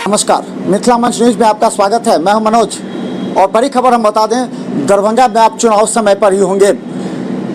नमस्कार, मिथिला मंच न्यूज में आपका स्वागत है। मैं हूं मनोज और बड़ी खबर हम बता दें, दरभंगा में आप चुनाव समय पर ही होंगे।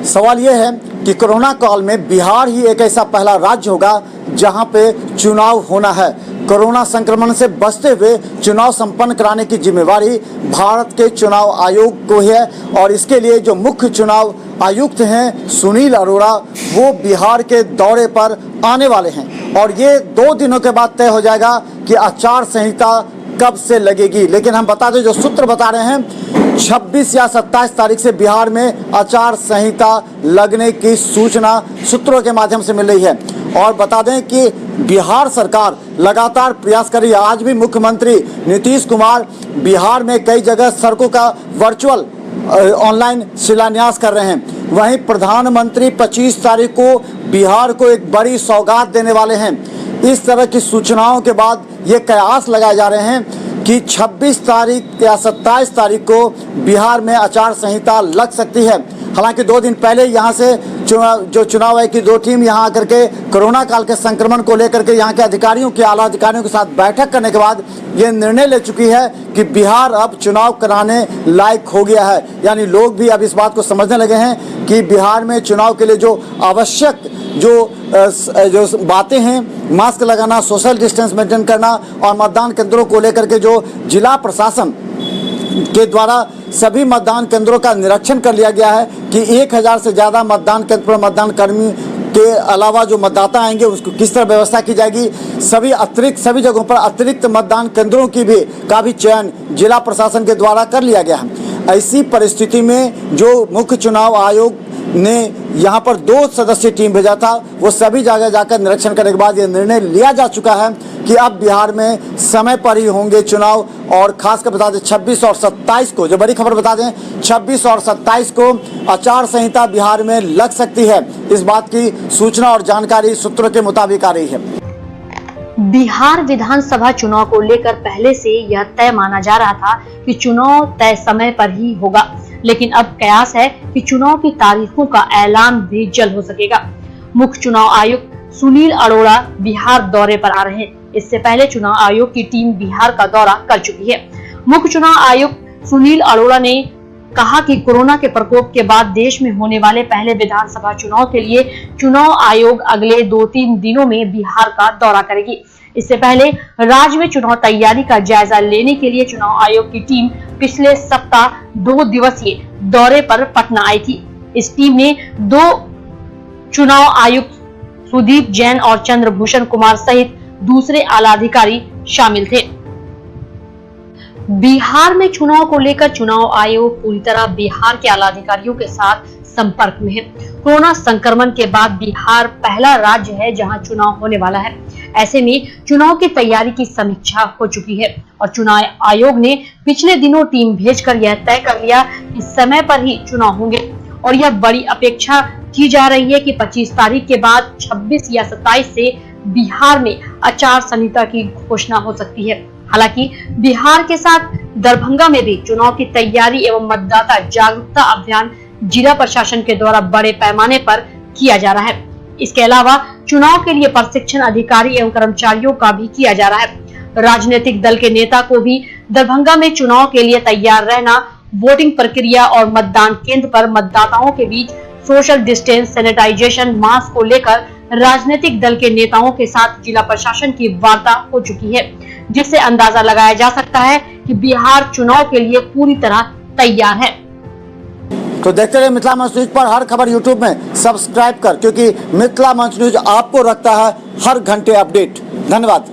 सवाल ये है कि कोरोना काल में बिहार ही एक ऐसा पहला राज्य होगा जहां पे चुनाव होना है। कोरोना संक्रमण से बचते हुए चुनाव संपन्न कराने की जिम्मेवारी भारत के चुनाव आयोग को है और इसके लिए जो मुख्य चुनाव आयुक्त हैं सुनील अरोड़ा, वो बिहार के दौरे पर आने वाले हैं और ये 2 दिनों के बाद तय हो जाएगा कि आचार संहिता कब से लगेगी। लेकिन हम बता दें, जो सूत्र बता रहे हैं 26 या 27 तारीख से बिहार में आचार संहिता लगने की सूचना सूत्रों के माध्यम से मिल रही है। और बता दें कि बिहार सरकार लगातार प्रयास कर रही है। आज भी मुख्यमंत्री नीतीश कुमार बिहार में कई जगह सड़कों का वर्चुअल ऑनलाइन शिलान्यास कर रहे हैं। वहीं प्रधानमंत्री 25 तारीख को बिहार को एक बड़ी सौगात देने वाले हैं। इस तरह की सूचनाओं के बाद ये कयास लगाए जा रहे हैं कि 26 तारीख या 27 तारीख को बिहार में आचार संहिता लग सकती है। हालांकि 2 दिन पहले यहाँ से चुनाव आयोग की 2 टीम यहाँ आकर के कोरोना काल के संक्रमण को लेकर के यहाँ के अधिकारियों के आला अधिकारियों के साथ बैठक करने के बाद ये निर्णय ले चुकी है कि बिहार अब चुनाव कराने लायक हो गया है। यानी लोग भी अब इस बात को समझने लगे हैं कि बिहार में चुनाव के लिए जो आवश्यक जो बातें हैं, मास्क लगाना, सोशल डिस्टेंस मेंटेन करना और मतदान केंद्रों को लेकर के जो जिला प्रशासन के द्वारा सभी मतदान केंद्रों का निरीक्षण कर लिया गया है कि 1000 से ज़्यादा मतदान केंद्र पर मतदान कर्मी के अलावा जो मतदाता आएंगे उसको किस तरह व्यवस्था की जाएगी। सभी जगहों पर अतिरिक्त मतदान केंद्रों का भी चयन जिला प्रशासन के द्वारा कर लिया गया है। ऐसी परिस्थिति में जो मुख्य चुनाव आयोग ने यहाँ पर 2 सदस्यीय टीम भेजा था, वो सभी जगह जाकर निरीक्षण करने के बाद ये निर्णय लिया जा चुका है कि अब बिहार में समय पर ही होंगे चुनाव। और खासकर बता दें 26 और 27 को, जो बड़ी खबर बता दें 26 और 27 को आचार संहिता बिहार में लग सकती है। इस बात की सूचना और जानकारी सूत्रों के मुताबिक आ रही है। बिहार विधानसभा चुनाव को लेकर पहले से यह तय माना जा रहा था कि चुनाव तय समय पर ही होगा, लेकिन अब कयास है कि चुनाव की तारीखों का ऐलान भी जल्द हो सकेगा। मुख्य चुनाव आयुक्त सुनील अरोड़ा बिहार दौरे पर आ रहे हैं। इससे पहले चुनाव आयोग की टीम बिहार का दौरा कर चुकी है। मुख्य चुनाव आयुक्त सुनील अरोड़ा ने कहा कि कोरोना के प्रकोप के बाद देश में होने वाले पहले विधानसभा चुनाव के लिए चुनाव आयोग अगले 2-3 दिनों में बिहार का दौरा करेगी। इससे पहले राज्य में चुनाव तैयारी का जायजा लेने के लिए चुनाव आयोग की टीम पिछले सप्ताह 2 दिवसीय दौरे पर पटना आई थी। इस टीम में 2 चुनाव आयुक्त सुदीप जैन और चंद्रभूषण कुमार सहित दूसरे आला अधिकारी शामिल थे। बिहार में चुनाव को लेकर चुनाव आयोग पूरी तरह बिहार के आला अधिकारियों के साथ संपर्क में है। कोरोना संक्रमण के बाद बिहार पहला राज्य है जहां चुनाव होने वाला है। ऐसे में चुनाव की तैयारी की समीक्षा हो चुकी है और चुनाव आयोग ने पिछले दिनों टीम भेजकर यह तय कर लिया कि समय पर ही चुनाव होंगे और यह बड़ी अपेक्षा की जा रही है कि 25 तारीख के बाद 26 या 27 से बिहार में आचार संहिता की घोषणा हो सकती है। हालांकि बिहार के साथ दरभंगा में भी चुनाव की तैयारी एवं मतदाता जागरूकता अभियान जिला प्रशासन के द्वारा बड़े पैमाने पर किया जा रहा है। इसके अलावा चुनाव के लिए प्रशिक्षण अधिकारी एवं कर्मचारियों का भी किया जा रहा है। राजनीतिक दल के नेता को भी दरभंगा में चुनाव के लिए तैयार रहना, वोटिंग प्रक्रिया और मतदान केंद्र पर मतदाताओं के बीच सोशल डिस्टेंस, सैनिटाइजेशन, मास्क को लेकर राजनीतिक दल के नेताओं के साथ जिला प्रशासन की वार्ता हो चुकी है, जिससे अंदाजा लगाया जा सकता है कि बिहार चुनाव के लिए पूरी तरह तैयार है। तो देखते रहिए मिथिला मंच न्यूज पर हर खबर यूट्यूब में सब्सक्राइब कर, क्योंकि मिथिला मंच न्यूज आपको रखता है हर घंटे अपडेट। धन्यवाद।